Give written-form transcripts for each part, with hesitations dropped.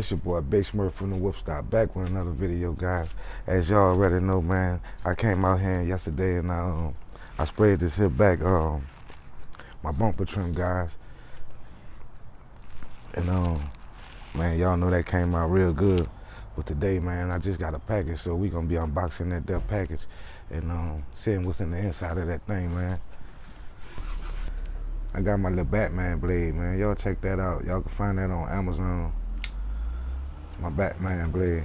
It's your boy Big Smurf from the Whoop Stop, back with another video, guys. As y'all already know, man, I came out here yesterday and I sprayed this here back, my bumper trim, guys. And man, y'all know that came out real good. But today, man, I just got a package, so we gonna be unboxing that there package and seeing what's in the inside of that thing, man. I got my little Batman blade, man. Y'all check that out. Y'all can find that on Amazon. My Batman blade.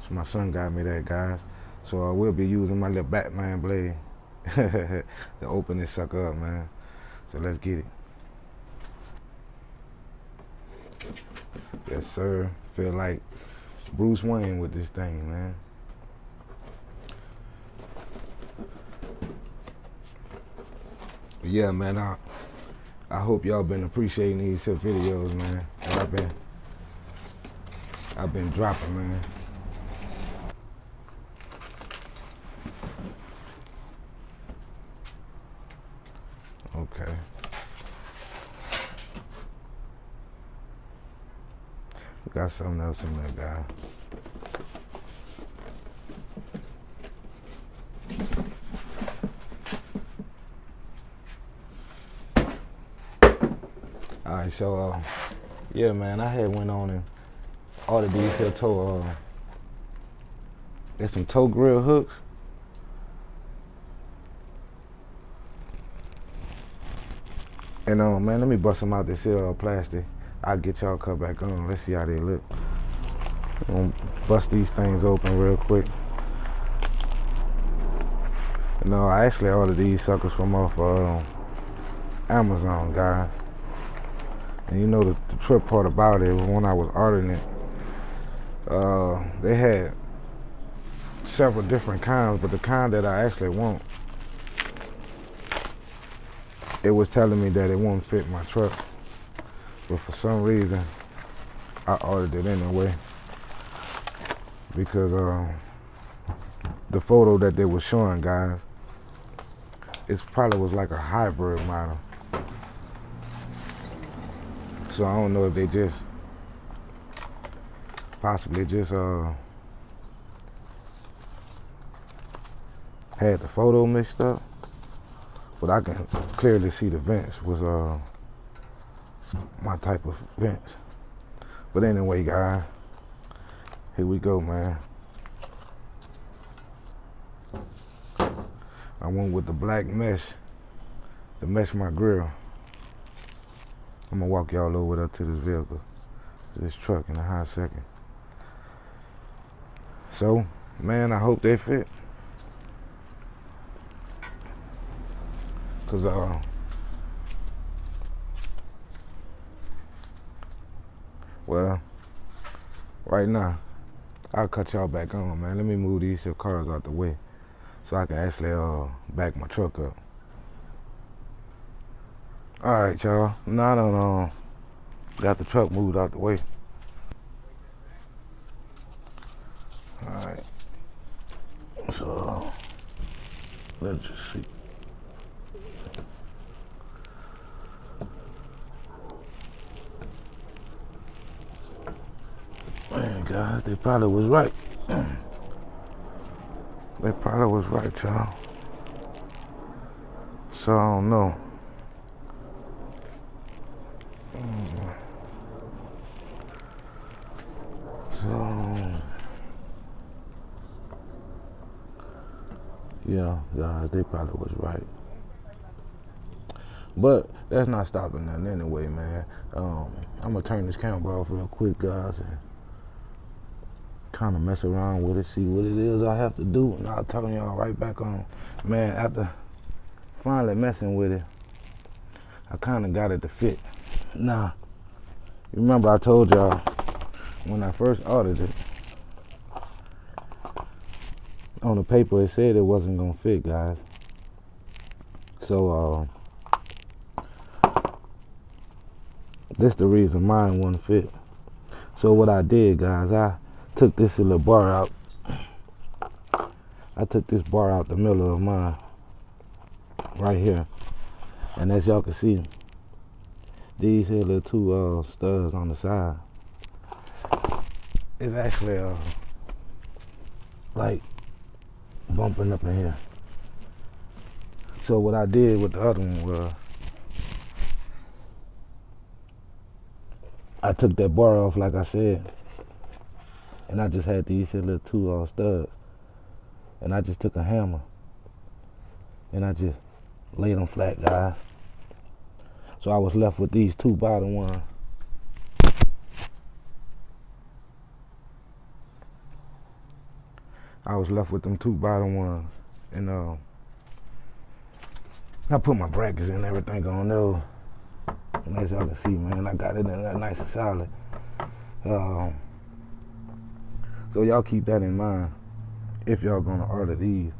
So my son got me that, guys. So I will be using my little Batman blade to open this sucker up, man. So let's get it. Yes, sir. Feel like Bruce Wayne with this thing, man. But yeah, man, I hope y'all been appreciating these here videos, man. That I've been dropping, man. Okay. We got something else in there, guys. Alright, so yeah, man, I had went on and ordered these here toe there's some toe grill hooks. And man, let me bust them out this here plastic. I'll get y'all cut back on. Let's see how they look. I'm gonna bust these things open real quick. No, I actually ordered these suckers from off Amazon, guys. And you know the trip part about it was when I was ordering it, they had several different kinds, but the kind that I actually want, it was telling me that it won't fit my truck. But for some reason, I ordered it anyway because the photo that they were showing, guys, it probably was like a hybrid model. So I don't know if they just possibly just had the photo mixed up, but I can clearly see the vents was my type of vents. But anyway, guys, here we go, man. I went with the black mesh to mesh my grill. I'm gonna walk y'all over up to this vehicle, to this truck in a hot second. So, man, I hope they fit. Cause well, right now, I'll cut y'all back on, man. Let me move these cars out the way so I can actually back my truck up. All right, y'all. Now I done got the truck moved out the way. All right. So let's just see. Man, guys, they probably was right. They probably was right, y'all. So I don't know. So yeah, guys, they probably was right. But that's not stopping nothing anyway, man. I'm gonna turn this camera off real quick, guys, and kind of mess around with it, see what it is I have to do, and I'll turn y'all right back on. Man, after finally messing with it, I kind of got it to fit. Now, you remember I told y'all when I first ordered it, on the paper it said it wasn't gonna fit, guys. So this the reason mine wouldn't fit. So what I did, guys, I took this little bar out. I took this bar out the middle of mine, right here. And as y'all can see, These here little two studs on the side. It's actually like bumping up in here. So what I did with the other one was I took that bar off, like I said, and I just had these here little two studs, and I just took a hammer and I just laid them flat, guys. So I was left with these two bottom ones. I was left with them two bottom ones, and I put my brackets and everything on those. And as y'all can see, man, I got it in there nice and solid. So y'all keep that in mind if y'all gonna order these.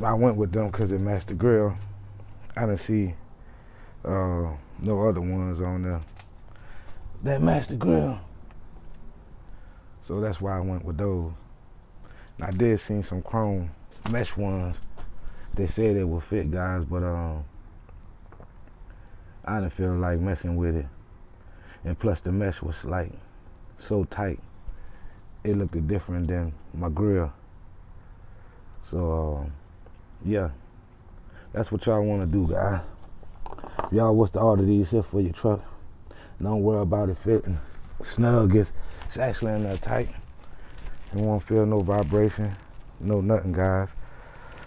I went with them because it matched the grill. I didn't see no other ones on there that matched the grill, so that's why I went with those. I did see some chrome mesh ones. They said it would fit, guys, but I didn't feel like messing with it. And plus the mesh was like so tight, it looked different than my grill. So yeah, that's what y'all want to do, guys. If y'all was to order these here for your truck, don't worry about it fitting snug. It's actually in there tight. You won't feel no vibration, no nothing, guys.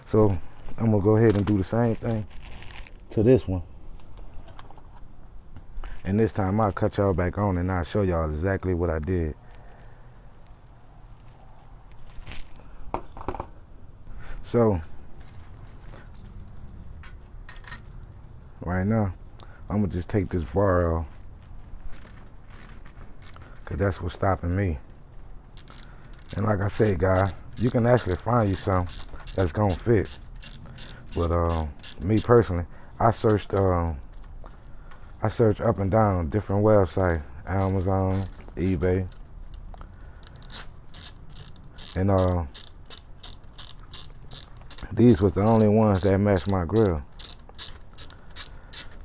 So I'm gonna go ahead and do the same thing to this one. And this time I'll cut y'all back on and I'll show y'all exactly what I did. So right now I'm gonna just take this bar off, cause that's what's stopping me. And like I said, guys, you can actually find you some that's gonna fit. But me personally, I searched up and down different websites, Amazon, eBay, and these was the only ones that matched my grill.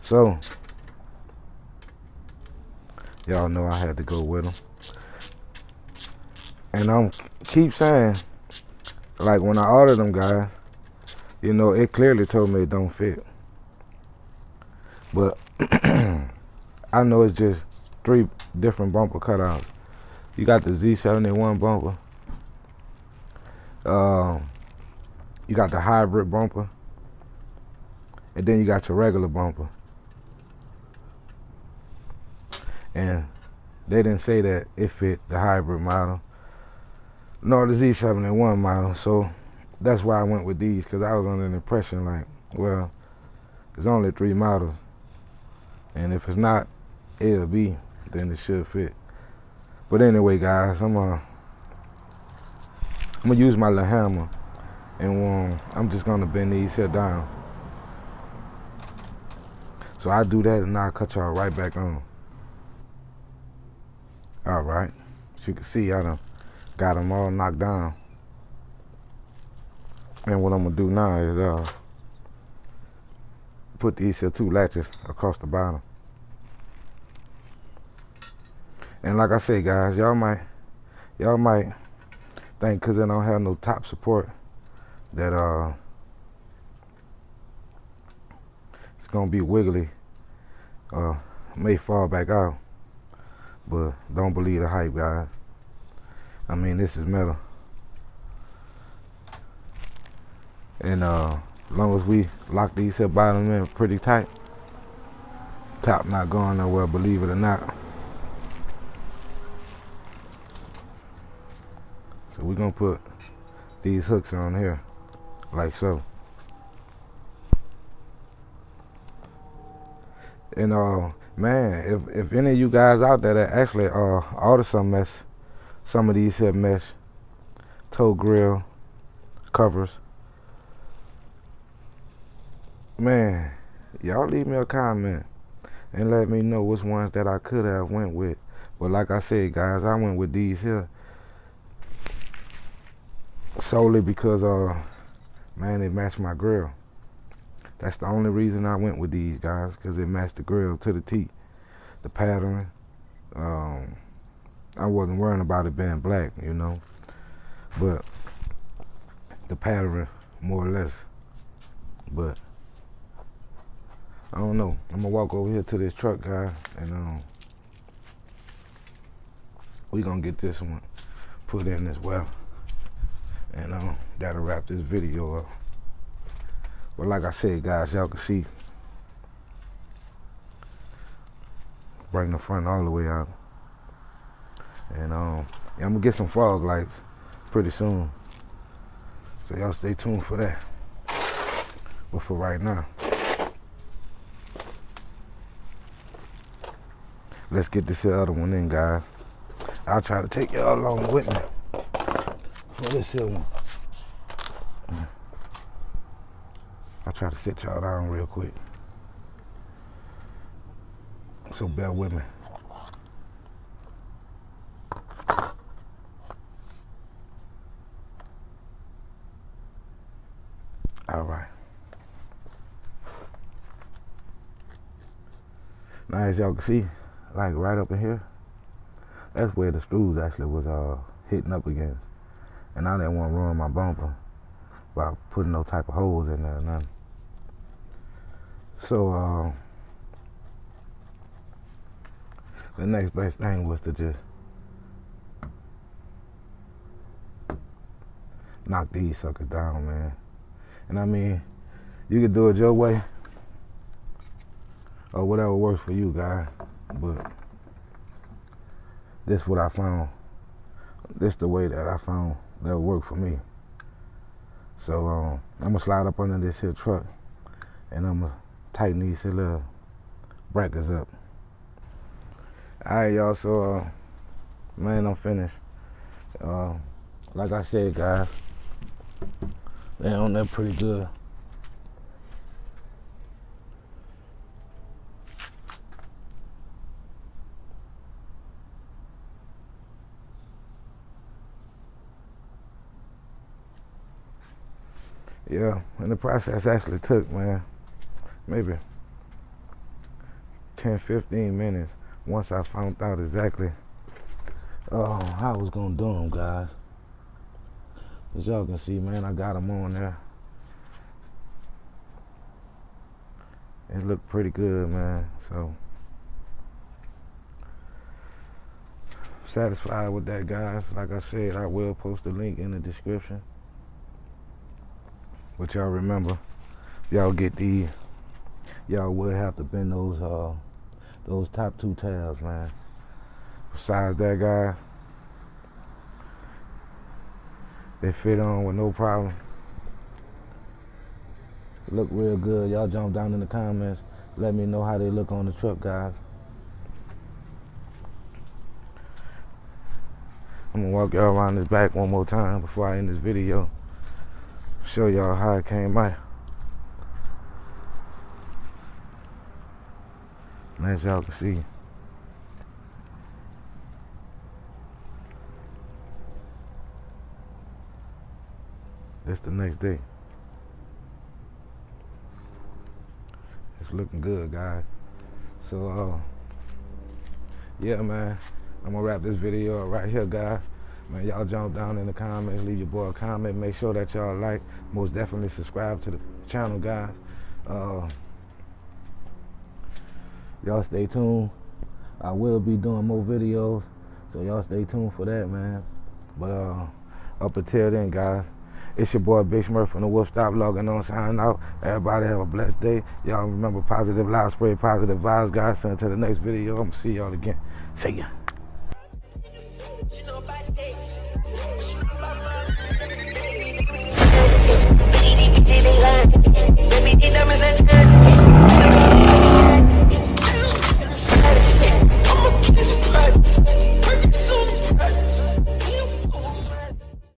So y'all know I had to go with them. And I'm keep saying, like when I ordered them, guys, you know, it clearly told me it don't fit. But I know it's just 3 different bumper cutouts. You got the Z71 bumper. You got the hybrid bumper. And then you got your regular bumper. And they didn't say that it fit the hybrid model nor the Z71 model. So that's why I went with these, because I was under the impression like, well, there's only 3 models, and if it's not A or B, then it should fit. But anyway, guys, I'm gonna use my little hammer, and I'm just gonna bend these here down. So I'll do that and I'll cut y'all right back on. Alright, as you can see, I done got them all knocked down. And what I'm gonna do now is put these here 2 latches across the bottom. And like I said, guys, y'all might think because they don't have no top support that it's gonna be wiggly, may fall back out. But don't believe the hype, guys. I mean, this is metal. And as long as we lock these here bottom in pretty tight, top not going nowhere, believe it or not. So we're gonna put these hooks on here, like so. And man, if any of you guys out there that actually order some of these here mesh toe grill covers, man, y'all leave me a comment and let me know which ones that I could have went with. But like I said, guys, I went with these here solely because man, it matched my grill. That's the only reason I went with these, guys, because it matched the grill to the T. the pattern. I wasn't worrying about it being black, you know, but the pattern more or less. But I don't know. I'm gonna walk over here to this truck guy, and we gonna get this one put in as well, and that'll wrap this video up. But like I said, guys, y'all can see, bring the front all the way out, and I'm gonna get some fog lights pretty soon, so y'all stay tuned for that. But for right now, let's get this other one in, guys. I'll try to take y'all along with me for this here one. I'll try to sit y'all down real quick, so bear with me. All right. Now, as y'all can see, like right up in here, that's where the screws actually was hitting up against. And I didn't want to ruin my bumper by putting no type of holes in there or nothing. So the next best thing was to just knock these suckers down, man. And I mean, you can do it your way or whatever works for you, guys. But this is what I found. This the way that I found that would work for me. So I'm gonna slide up under this here truck, and I'm gonna tighten these here little brackets up. Alright, y'all, so man, I'm finished. Like I said, guys, they're on there pretty good. Yeah, and the process actually took, man, maybe 10-15 minutes once I found out exactly how I was gonna do them, guys. As y'all can see, man, I got them on there. It looked pretty good, man. So satisfied with that, guys. Like I said, I will post a link in the description. But y'all remember, y'all get these, y'all will have to bend those top two tabs, man. Besides that, guys, they fit on with no problem. Look real good. Y'all jump down in the comments. Let me know how they look on the truck, guys. I'm gonna walk y'all around this back one more time before I end this video. Show y'all how it came out. And as y'all can see, this the next day. It's looking good, guys. So yeah, man, I'm gonna wrap this video up right here, guys. Man, y'all jump down in the comments, leave your boy a comment, make sure that y'all like, most definitely subscribe to the channel, guys. Y'all stay tuned. I will be doing more videos, so y'all stay tuned for that, man. But up until then, guys, it's your boy Big Smurf from the Wolf Stop logging on, signing out. Everybody have a blessed day. Y'all remember, positive lives spread positive vibes, guys. So until the next video, I'm gonna see y'all again. See ya. Baby, diamonds and